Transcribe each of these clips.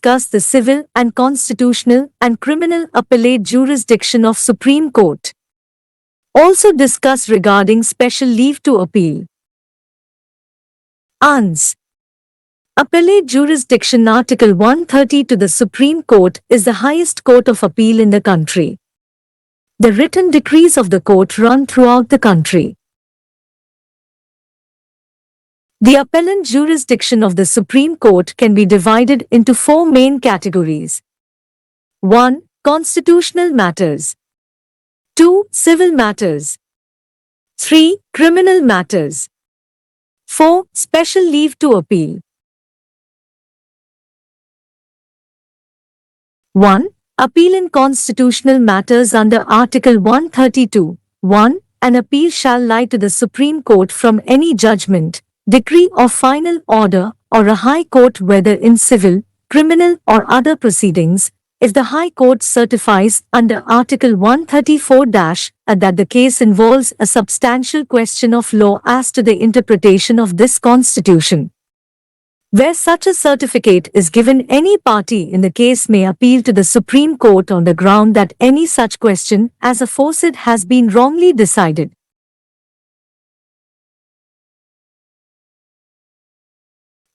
discuss the civil and constitutional and criminal appellate jurisdiction of Supreme Court. Also discuss regarding special leave to appeal. Ans. Appellate jurisdiction. Article 130 to the Supreme Court is the highest court of appeal in the country. The written decrees of the court run throughout the country. The appellate jurisdiction of the Supreme Court can be divided into four main categories. 1. Constitutional matters. 2. Civil matters. 3. Criminal matters. 4. Special leave to appeal. 1. Appeal in constitutional matters. Under Article 132, 1. An appeal shall lie to the Supreme Court from any judgment, decree or final order, or a High Court, whether in civil, criminal or other proceedings, if the High Court certifies under Article 134 that the case involves a substantial question of law as to the interpretation of this Constitution. Where such a certificate is given, any party in the case may appeal to the Supreme Court on the ground that any such question as aforesaid has been wrongly decided.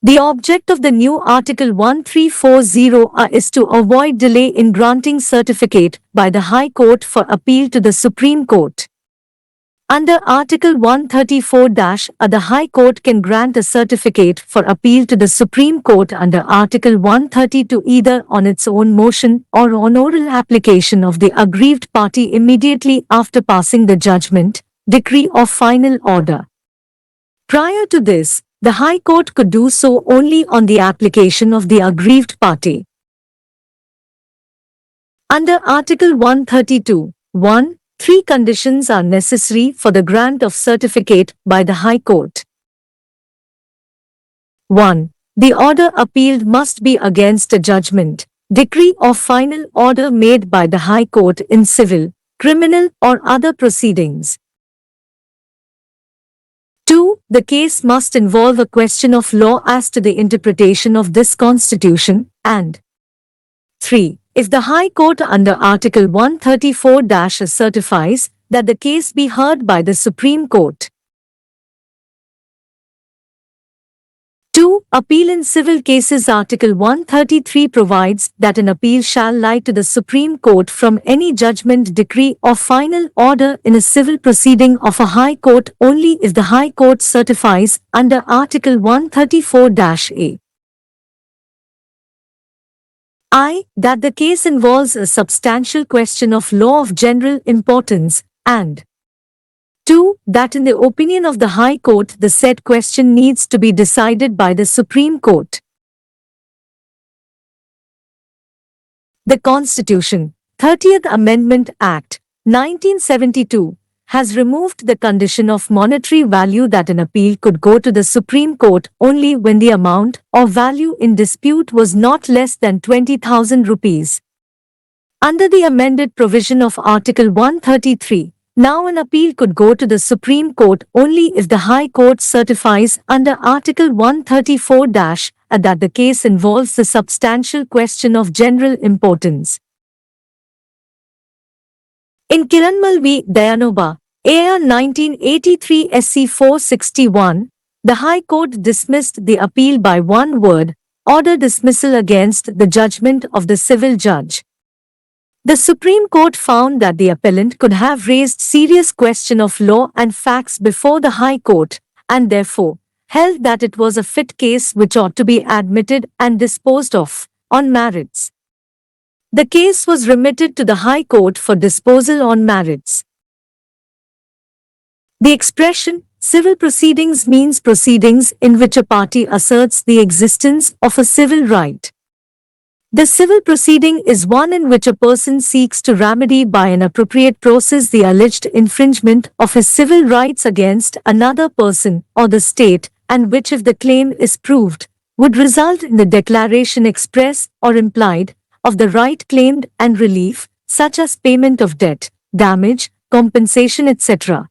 The object of the new Article 1340 is to avoid delay in granting certificate by the High Court for appeal to the Supreme Court. Under Article 134 the High Court can grant a certificate for appeal to the Supreme Court under Article 132 either on its own motion or on oral application of the aggrieved party immediately after passing the judgment, decree or final order. Prior to this, the High Court could do so only on the application of the aggrieved party. Under Article 132, 1. 3 conditions are necessary for the grant of certificate by the High Court. 1. The order appealed must be against a judgment, decree or final order made by the High Court in civil, criminal or other proceedings. 2. The case must involve a question of law as to the interpretation of this Constitution, and 3. If the High Court under Article 134 certifies that the case be heard by the Supreme Court. 2. Appeal in civil cases. Article 133 provides that an appeal shall lie to the Supreme Court from any judgment, decree or final order in a civil proceeding of a High Court only if the High Court certifies under Article 134-A. I. That the case involves a substantial question of law of general importance, and 2. That in the opinion of the High Court the said question needs to be decided by the Supreme Court. The Constitution, 30th Amendment Act, 1972, has removed the condition of monetary value that an appeal could go to the Supreme Court only when the amount or value in dispute was not less than 20,000 rupees. Under the amended provision of Article 133, now an appeal could go to the Supreme Court only if the High Court certifies under Article 134 that the case involves the substantial question of general importance. In Kiranmal v. Dayanobha, AR 1983 SC 461, the High Court dismissed the appeal by one word, order dismissal against the judgment of the civil judge. The Supreme Court found that the appellant could have raised serious question of law and facts before the High Court, and therefore held that it was a fit case which ought to be admitted and disposed of on merits. The case was remitted to the High Court for disposal on merits. The expression civil proceedings means proceedings in which a party asserts the existence of a civil right. The civil proceeding is one in which a person seeks to remedy by an appropriate process the alleged infringement of his civil rights against another person or the state, and which, if the claim is proved, would result in the declaration express or implied of the right claimed and relief, such as payment of debt, damage, compensation, etc.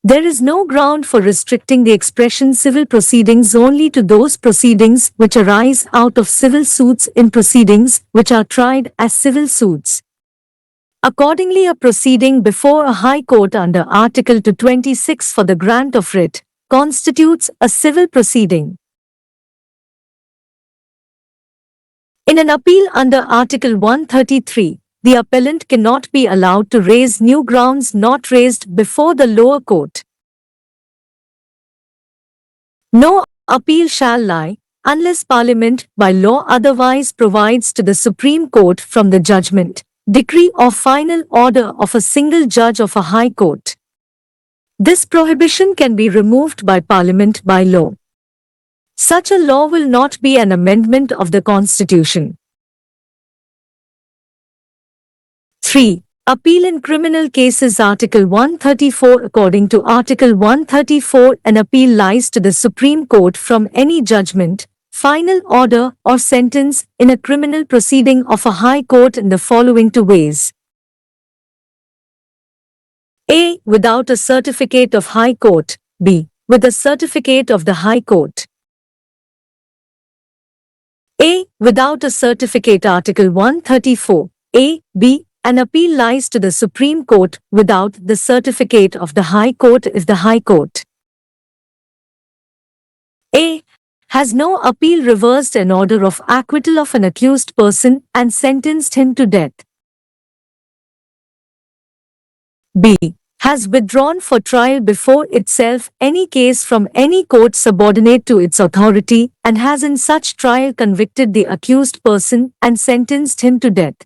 There is no ground for restricting the expression civil proceedings only to those proceedings which arise out of civil suits in proceedings which are tried as civil suits. Accordingly, a proceeding before a High Court under Article 226 for the grant of writ constitutes a civil proceeding. In an appeal under Article 133, the appellant cannot be allowed to raise new grounds not raised before the lower court. No appeal shall lie, unless Parliament by law otherwise provides to the Supreme Court from the judgment, decree or final order of a single judge of a High Court. This prohibition can be removed by Parliament by law. Such a law will not be an amendment of the Constitution. 3. Appeal in criminal cases. Article 134. According to Article 134, an appeal lies to the Supreme Court from any judgment, final order or sentence in a criminal proceeding of a High Court in the following two ways. A. Without a certificate of High Court. B. With a certificate of the High Court. A. Without a certificate. Article 134. A. B. An appeal lies to the Supreme Court without the certificate of the High Court if the High Court A. Has no appeal reversed an order of acquittal of an accused person and sentenced him to death. B. Has withdrawn for trial before itself any case from any court subordinate to its authority and has in such trial convicted the accused person and sentenced him to death.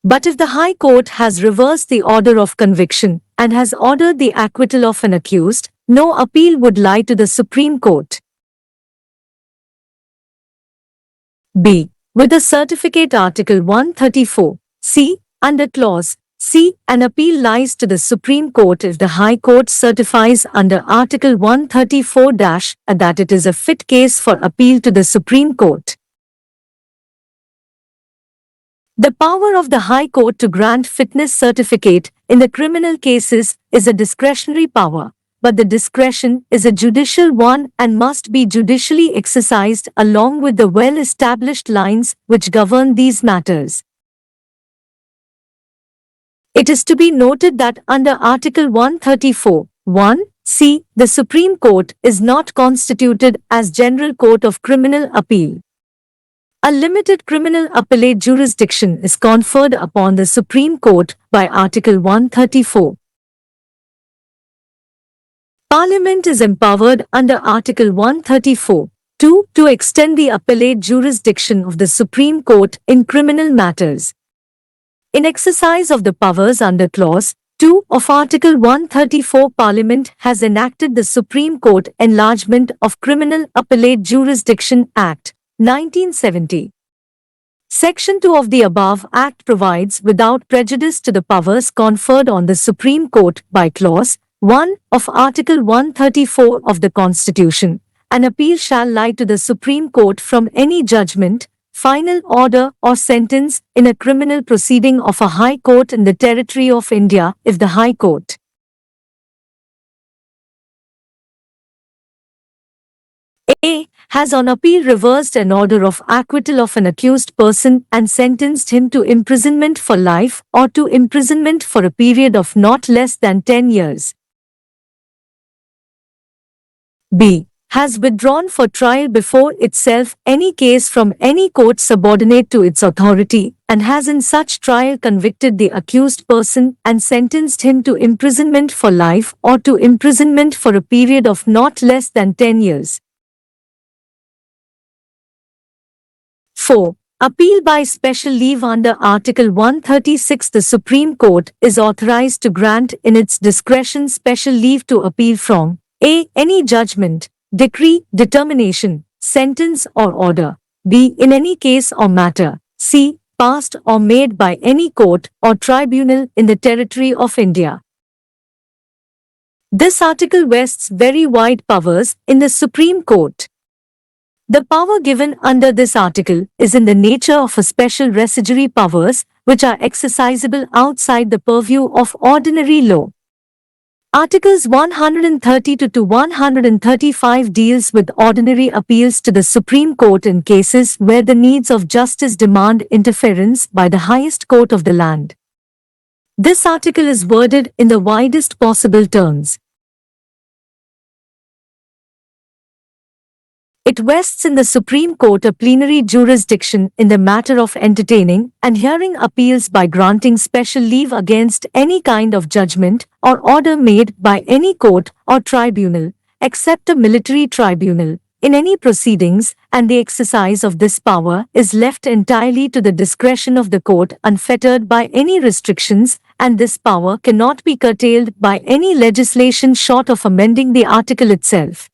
But if the High Court has reversed the order of conviction and has ordered the acquittal of an accused, no appeal would lie to the Supreme Court. B. With a certificate. Article 134. C. Under clause C. An appeal lies to the Supreme Court if the High Court certifies under Article 134 that it is a fit case for appeal to the Supreme Court. The power of the High Court to grant fitness certificate in the criminal cases is a discretionary power, but the discretion is a judicial one and must be judicially exercised along with the well-established lines which govern these matters. It is to be noted that under Article 134, 1c, the Supreme Court is not constituted as General Court of Criminal Appeal. A limited criminal appellate jurisdiction is conferred upon the Supreme Court by Article 134. Parliament is empowered under Article 134, 2, to extend the appellate jurisdiction of the Supreme Court in criminal matters. In exercise of the powers under Clause 2 of Article 134, Parliament has enacted the Supreme Court Enlargement of Criminal Appellate Jurisdiction Act, 1970. Section 2 of the above Act provides, without prejudice to the powers conferred on the Supreme Court by Clause 1 of Article 134 of the Constitution, an appeal shall lie to the Supreme Court from any judgment, final order or sentence in a criminal proceeding of a High Court in the territory of India if the High Court A. Has on appeal reversed an order of acquittal of an accused person and sentenced him to imprisonment for life or to imprisonment for a period of not less than 10 years. B. Has withdrawn for trial before itself any case from any court subordinate to its authority and has in such trial convicted the accused person and sentenced him to imprisonment for life or to imprisonment for a period of not less than 10 years. 4. Appeal by special leave. Under Article 136, the Supreme Court is authorized to grant in its discretion special leave to appeal from A. Any judgment, decree, determination, sentence or order. B. In any case or matter. C. Passed or made by any court or tribunal in the territory of India. This article vests very wide powers in the Supreme Court. The power given under this article is in the nature of a special residuary powers which are exercisable outside the purview of ordinary law. Articles 132 to 135 deals with ordinary appeals to the Supreme Court in cases where the needs of justice demand interference by the highest court of the land. This article is worded in the widest possible terms. It vests in the Supreme Court a plenary jurisdiction in the matter of entertaining and hearing appeals by granting special leave against any kind of judgment or order made by any court or tribunal, except a military tribunal, in any proceedings, and the exercise of this power is left entirely to the discretion of the court unfettered by any restrictions, and this power cannot be curtailed by any legislation short of amending the article itself.